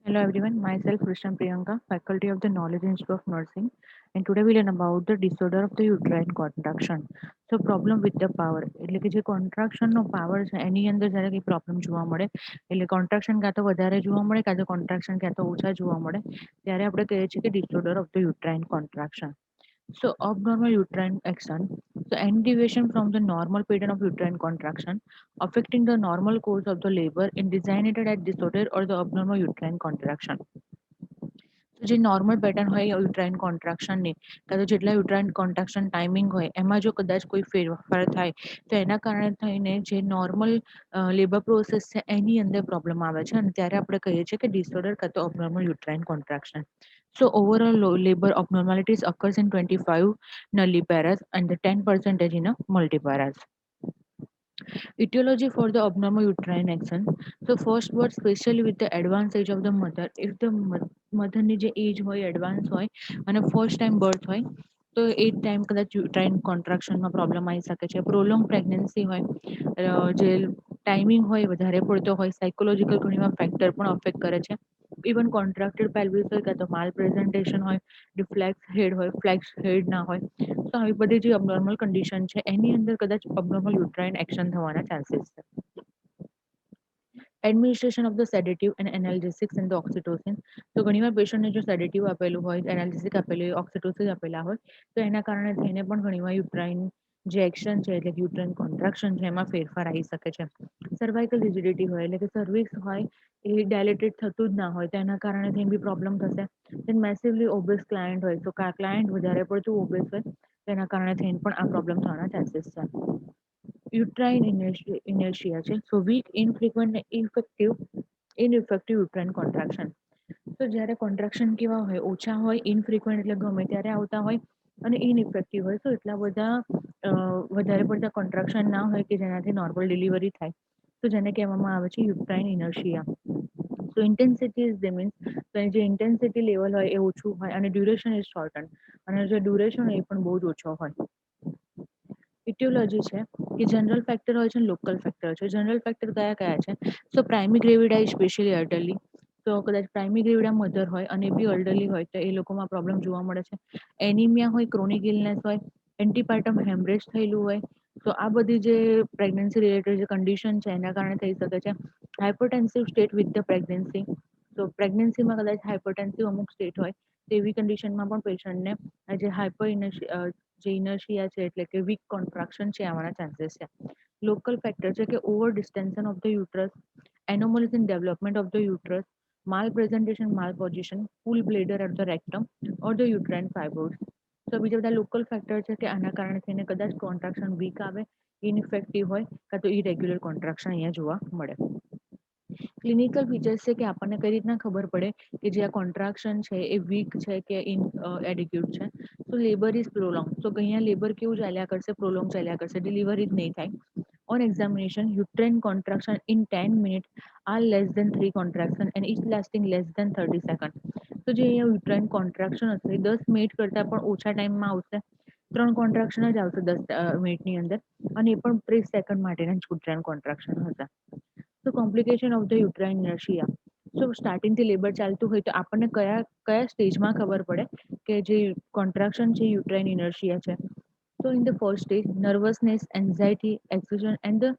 Hello everyone, myself Krishna Priyanka, faculty of the Knowledge Institute of Nursing, and today we learn about the disorder of the uterine contraction. So problem with the power એટલે કે જે contraction નો power છે એની અંદર જ્યારે કંઈ problem જોવા મળે એટલે contraction કાં તો વધારે જોવા મળે કાં તો contraction કાં તો ઓછા જોવા મળે ત્યારે આપણે કહીએ છીએ કે disorder of the uterine contraction. So abnormal uterine action. So any deviation from the normal pattern of uterine contraction affecting the normal course of the labor in designated as disorder or the abnormal uterine contraction. તો જે normal pattern હોય uterine કોન્ટ્રાક્શનની કાં તો જેટલા uterine contraction timing હોય એમાં જો કદાચ કોઈ ફેરફાર થાય તો એના કારણે થઈને જે નોર્મલ લેબર પ્રોસેસ છે એની અંદર પ્રોબ્લેમ આવે છે અને ત્યારે આપણે કહીએ છીએ કે ડિસઓર્ડર કાં તો અબનોર્મલ uterine contraction. So overall labor abnormalities occurs in 25 nulliparous and the 10% in a multiparous. Etiology for the abnormal uterine action. So first word, especially with the advanced age of the mother, if the mother ની જે એજ હોય advance હોય અને first time birth હોય તો એ time કદાચ uterine કોન્ટ્રાક્શનમાં problem આવી શકે છે. પ્રોલોંગ પ્રેગ્નન્સી હોય જે ટાઈમિંગ હોય વધારે પડતો હોય સાયકોલોજીકલ ઘણીવાર ફેક્ટર પણ અફેક્ટ કરે છે. ઇવન કોન્ટ્રાક્ટેડ પેલ્વિસ હોય કાં તો માલ પ્રેઝન્ટેશન હોય ડિફ્લેક્સ હેડ હોય ફ્લેક્સ હેડ ના હોય તો આવી બધી જે અબનોર્મલ કન્ડિશન છે એની અંદર કદાચ અબનોર્મલ યુટ્રાઇન એક્શન થવાના ચાન્સીસ છે. Administration of the sedative and analgesics and the oxytocin. તો ઘણીવાર પેશન્ટને જો સેડેટિવ આપેલું હોય એનાલ્જેસિક આપેલી હોય ઓક્સિટોસિન આપેલા હોય તો એના કારણે થઈને પણ ઘણીવાર યુટ્રાઇન જે એક્શન છે એટલે કે યુટ્રાઇન કોન્ટ્રાક્શન છે એમાં ફેરફાર આવી શકે છે. સર્વાઇકલ રિજિડિટી હોય એટલે કે સર્વિક્સ હોય એ ડાયલેટેડ થતું જ ના હોય તો એના કારણે થઈને બી પ્રોબ્લેમ થશે. દેન મેસિવલી ઓબેસ ક્લાયન્ટ હોય તો ક્લાયન્ટ વધારે પડતું ઓબેસ હોય તેના કારણે થઈને પણ આ પ્રોબ્લેમ થવાના ચાન્સીસ છે. યુટ્રાઇન ઇનર્શિયા છે. સો વીક ઇનફ્રિક્વન્ટ ઇનઇફેક્ટિવ યુટ્રાઇન કોન્ટ્રાક્શન. તો જ્યારે કોન્ટ્રાક્શન કેવા હોય ઓછા હોય ઇનફ્રિક્વન્ટ એટલે ગમે ત્યારે આવતા હોય અને ઇનઇફેક્ટિવ હોય તો એટલા બધા વધારે પડતા કોન્ટ્રાક્શન ના હોય કે જેનાથી નોર્મલ ડિલિવરી થાય તો જેને કહેવામાં આવે છે uterine inertia. So intensity is the means તો જે ઇન્ટેન્સિટી લેવલ હોય એ ઓછું હોય અને ડ્યુરેશન ઇઝ શોર્ટન અને જે ડ્યુરેશન હોય એ પણ બહુ જ ઓછો હોય. ઇટિયોલોજી છે કે જનરલ ફેક્ટર હોય છે અને લોકલ ફેક્ટર હોય છે. જનરલ ફેક્ટર કયા કયા છે? સો પ્રાઇમરી ગ્રેવિડા ઇઝ સ્પેશિયલી એલ્ડરલી. તો કદાચ પ્રાઇમરી ગ્રેવિડા મધર હોય અને બી એલ્ડરલી હોય તો એ લોકોમાં પ્રોબ્લેમ જોવા મળે છે. એનિમિયા હોય ક્રોનિક ઇલનેસ હોય એન્ટીપાર્ટમ હેમરેજ થયેલું હોય તો આ બધી જે પ્રેગ્નન્સી રિલેટેડ જે કન્ડિશન છે એના કારણે થઈ શકે છે. હાઇપરટેન્સિવ સ્ટેટ વિથ ધ પ્રેગ્નન્સી. તો પ્રેગ્નન્સીમાં કદાચ હાઇપરટેન્સિવ અમુક સ્ટેટ હોય તેવી કન્ડિશનમાં પણ પેશન્ટને જે જે ઇનર્શિયા છે એટલે કે વીક કોન્ટ્રાક્શન છે આવવાના ચાન્સીસ છે. લોકલ ફેક્ટર છે કે over distension of the uterus, anomalies in development of the uterus, malpresentation malposition, full bladder at the rectum or the uterine fibroid. તો બીજા બધા લોકલ ફેક્ટર છે કે આના કારણે થઈને કદાચ કોન્ટ્રાક્શન વીક આવે ઇનઇફેક્ટિવ હોય કાં તો ઇરેગ્યુલર કોન્ટ્રાક્શન અહીંયા જોવા મળે. ક્લિનિકલ ફીચર્સ છે કે આપણને કઈ રીતના ખબર પડે કે જે આ કોન્ટ્રાક્શન છે એ વીક છે કે એડિક્યુટ છે. તો લેબર ઇઝ પ્રોલોંગ. તો અહીંયા લેબર કેવું ચાલ્યા કરશે પ્રોલોંગ ચાલ્યા કરશે ડિલિવરી જ નહીં થાય. On examination uterine contraction in 10 minutes are less than 3 contraction and each lasting less than 30 second. તો જે અહીંયા યુટ્રાઇન કોન્ટ્રાક્શન હશે 10 મિનિટ કરતાં પણ ઓછા ટાઈમમાં આવશે. 3 કોન્ટ્રાક્શન જ આવશે 10 મિનિટની અંદર અને એ પણ 30 સેકન્ડ માટેના જ યુટ્રાઇન કોન્ટ્રાક્શન હશે. તો complication of the uterine inertia. So સ્ટાર્ટિંગથી લેબર ચાલતું હોય તો આપણને કયા કયા સ્ટેજમાં ખબર પડે કે જે કોન્ટ્રાક્શન છે યુટ્રાઇન ઇનર્શિયા છે. So in the first stage, nervousness, anxiety, exhaustion and the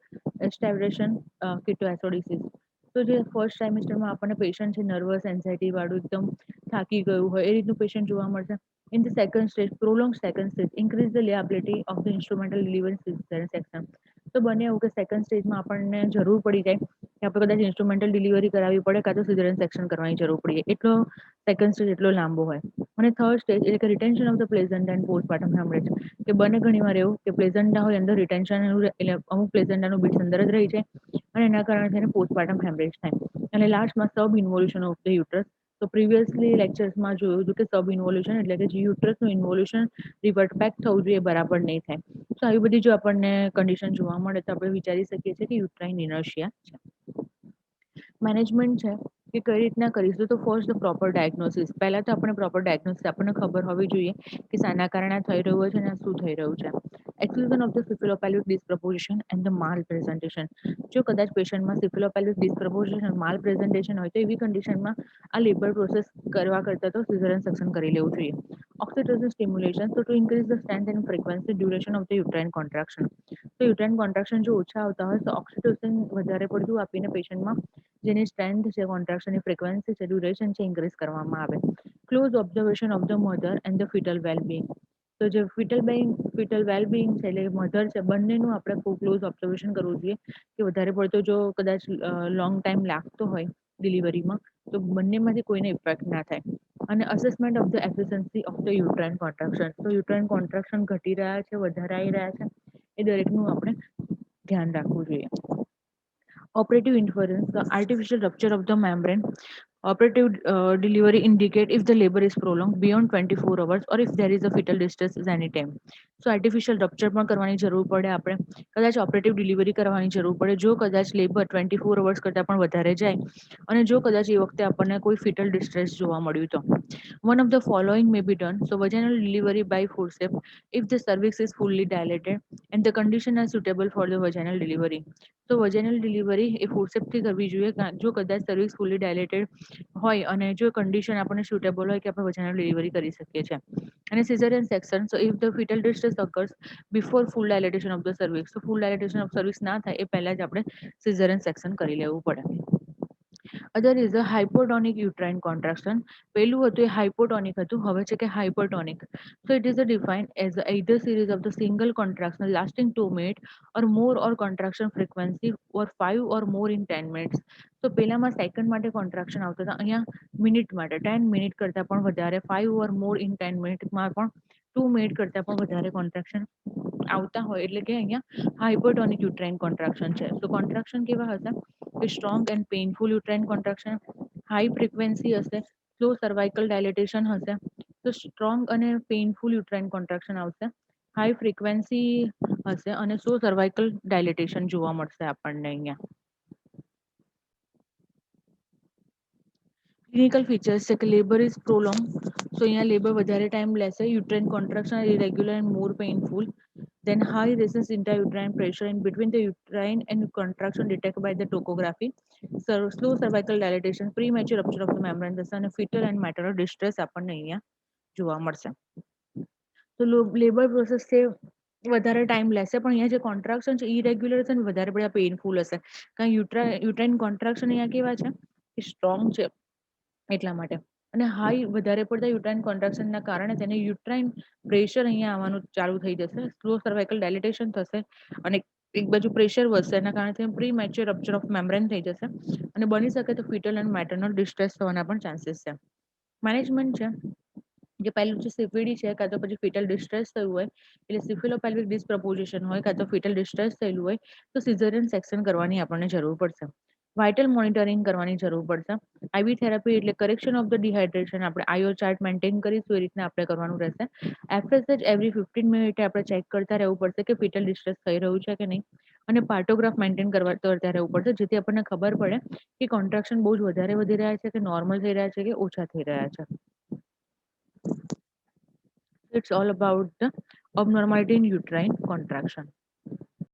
established ketoacidosis. તો જે ફર્સ્ટ ટ્રાઇમેસ્ટરમાં આપણને પેશન્ટ છે નર્વસ એન્ઝાયટી વાળું એકદમ થાકી ગયું હોય એ રીતનું પેશન્ટ જોવા મળશે. In the second stage prolong second stage increase the liability of the instrumental delivery caesarean section. તો બને એવું કે સેકન્ડ સ્ટેજમાં આપણને જરૂર પડી જાય કે આપણે કદાચ ઇન્સ્ટ્રુમેન્ટલ ડિલિવરી કરાવવી પડે કાં તો સિઝેરિયન સેક્શન કરવાની જરૂર પડી એટલો સેકન્ડ સ્ટેજ એટલો લાંબો હોય. અને થર્ડ સ્ટેજ એટલે કે retention of the pleasant and postpartum haemorrhage કે બને ઘણીવાર એવું કે પ્લેઝન્ટા હોય અંદર રિટેન્શન એટલે અમુક પ્લેઝન્ટાનું બીટ્સ અંદર જ રહી જાય અને એના કારણે થઈને પોસ્ટપાર્ટમ હેમરેજ થાય. અને લાસ્ટમાં સબ ઇન્વોલ્યુશન ઓફ ધ યુટ્રસ. તો પ્રિવિયસલી લેક્ચર્સમાં જોયું હતું કે સબ ઇન્વોલ્યુશન એટલે કે જે યુટ્રસનું ઇન્વોલ્યુશન રિવર્ટ બેક થવું જોઈએ બરાબર નહીં થાય. તો આવી બધી જો આપણને કન્ડિશન જોવા મળે તો આપણે વિચારી શકીએ છીએ કે યુટ્રાઇન ઇનર્શિયા છે. મેનેજમેન્ટ છે કે કઈ રીતના કરીશું. તો ફર્સ્ટ ધ પ્રોપર ડાયગ્નોસિસ. પહેલા તો આપણે પ્રોપર ડાયગ્નોસિસ આપણને ખબર હોવી જોઈએ કે શાના કારણે થઈ રહ્યું છે અને શું થઈ રહ્યું છે. Exclusion of the cephalopelvic disproportion and the malpresentation. જો કદાચ પેશન્ટમાં સિફિલોપેલ્વિક ડિસપ્રોપોઝિશન માલ પ્રેઝન્ટેશન હોય તો એવી કન્ડિશનમાં આ લેબર પ્રોસેસ કરવા કરતાં તો સિઝેરિયન સેક્શન કરી લેવું જોઈએ. ઓક્સિટોસિન સ્ટિમ્યુલેશન તો to increase the strength and frequency duration of the uterine contraction. તો યુટ્રાઇન કોન્ટ્રાક્શન જો ઓછા આવતા હોય તો ઓક્સિટોસિન વધારે પડતું આપીને પેશન્ટમાં જેની સ્ટ્રેન્થ છે, કોન્ટ્રાક્શનની ફ્રીક્વન્સી છે, ડ્યુરેશન છે, ઇન્ક્રીઝ કરવામાં આવે. Close observation of the mother and the fetal wellbeing. તો જે ફિટલ વેલબિંગ છે એટલે મધર છે બંનેનું આપણે ખૂબ ક્લોઝ ઓબ્ઝર્વેશન કરવું જોઈએ કે વધારે પડતો જો કદાચ લોંગ ટાઈમ લાગતો હોય ડિલિવરીમાં તો બંનેમાંથી કોઈને ઇફેક્ટ ના થાય. અને assessment of the efficiency of the uterine contraction. તો યુટ્રાઇન કોન્ટ્રાક્શન ઘટી રહ્યા છે, વધારે આવી રહ્યા છે, એ દરેકનું આપણે ધ્યાન રાખવું જોઈએ. Operative inference, the artificial rupture of the membrane. Operative delivery indicate if the labor is prolonged beyond 24 hours or if there is a fetal distress is any time. So artificial rupture પણ કરવાની જરૂર પડે આપણે. કદાચ operative delivery કરવાની જરૂર પડે જો કદાચ લેબર 24 અવર્સ કરતાં પણ વધારે જાય અને જો કદાચ એ વખતે આપણને કોઈ ફિટલ ડિસ્ટ્રેસ જોવા મળ્યું તો. One of the following may be done. So vaginal delivery by forceps if the cervix is fully dilated and the condition are suitable for the vaginal delivery. તો વજેનલ ડિલિવરી એ ફોર્સેપ્સથી કરવી જોઈએ જો કદાચ સર્વિક્સ ફૂલી ડાયલેટેડ હોય અને જો કન્ડિશન આપણને સુટેબલ હોય કે આપણે વજેનલ ડિલિવરી કરી શકીએ છીએ. અને caesarean section, so if the foetal distress occurs before full dilatation of the cervix. તો ફૂલ ડાયલેટેશન ઓફ સર્વિક્સ ના થાય એ પહેલા જ આપણે સિઝેરિયન સેક્શન કરી લેવું પડે. અધર ઇઝ અ હાઇપોટોનિક યુટ્રાઇન કોન્ટ્રાક્શન. પહેલું હતું એ હાઇપોટોનિક હતું, હવે છે કે હાઇપરટોનિક. So it is defined as either series of the single contraction lasting 2 minutes or more or contraction frequency or 5 or more in 10 minutes. તો પેલામાં સેકન્ડ માટે કોન્ટ્રાક્શન આવતા હતા, અહીંયા મિનિટ માટે 10 મિનિટ કરતાં પણ વધારે, 5 or more in 10 મિનિટમાં પણ 2 મિનિટ કરતાં પણ વધારે કોન્ટ્રાક્શન આવતા હોય એટલે કે અહીંયા હાઇપરટોનિક યુટ્રાઇન કોન્ટ્રાક્શન છે. તો કોન્ટ્રાક્શન કેવા હશે કે strong and painful uterine contraction, high frequency હશે, સ્લો સર્વાઇકલ ડાયલેટેશન હશે. તો સ્ટ્રોંગ અને પેઇનફુલ યુટ્રાઇન કોન્ટ્રાક્શન આવશે, હાઈ ફ્રીક્વન્સી હશે અને સ્લો સર્વાઇકલ ડાયલેટેશન જોવા મળશે આપણને અહીંયા. ક્લિનિકલ ફીચર્સ છે કે લેબર ઇઝ પ્રોલોંગ. સો અહીંયા લેબર વધારે ટાઈમ લેશે, uterine contraction irregular and more painful. Then high resistance intrauterine pressure in between the uterine and contraction detected by the topography. Slow cervical dilatation, premature rupture of the membrane થશે અને fetal and maternal distress આપણને અહીંયા જોવા મળશે. તો labour process છે વધારે time લેશે પણ અહીંયા જે કોન્ટ્રાક્શન છે ઇરેગ્યુલર છે ને વધારે પડ્યા પેઇનફુલ હશે કારણ યુટ્રાઇન કોન્ટ્રાક્શન અહીંયા કેવા છે કે સ્ટ્રોંગ છે એટલા માટે અને હાઈ વધારે પડતા યુટ્રાઇન કોન્ટ્રાક્શનના કારણે તેને યુટ્રાઇન પ્રેશર અહીંયા આવવાનું ચાલુ થઈ જશે, સ્લો સર્વાઇકલ ડાયલિટેશન થશે અને એક બાજુ પ્રેશર વધશે એના કારણે pre mature rupture of membrane થઈ જશે અને બની શકે તો ફિટલ અને મેટર્નલ ડિસ્ટ્રેસ થવાના પણ ચાન્સીસ છે. મેનેજમેન્ટ છે જે પહેલું છે સીપીડી છે કાં તો પછી ફિટલ ડિસ્ટ્રેસ થયું હોય એટલે સિફિલોપેલ્વિક ડિસ્પ્રોપોઝિશન હોય કાં તો ફિટલ ડિસ્ટ્રેસ થયેલું હોય તો સિઝેરિયન સેક્શન કરવાની આપણને જરૂર પડશે. વાઇટલ મોનિટરિંગ કરવાની જરૂર પડશે. આઈવી થેરાપી એટલે કરેક્શન ઓફ ધ ડિહાઇડ્રેશન આપણે આઈઓ ચાર્ટ મેન્ટેન કરીશું એ રીતના આપણે કરવાનું રહેશે. એફએસએચ એવરી 15 મિનિટે આપણે ચેક કરતા રહેવું પડશે કે ફિટલ ડિસ્ટ્રેસ થઈ રહ્યું છે કે નહીં અને પાર્ટોગ્રાફ મેન્ટેન કરતા રહેવું પડશે જેથી આપણને ખબર પડે કે કોન્ટ્રાક્શન બહુ જ વધારે વધી રહ્યા છે કે નોર્મલ થઈ રહ્યા છે કે ઓછા થઈ રહ્યા છે. It's all about the abnormality in uterine contraction.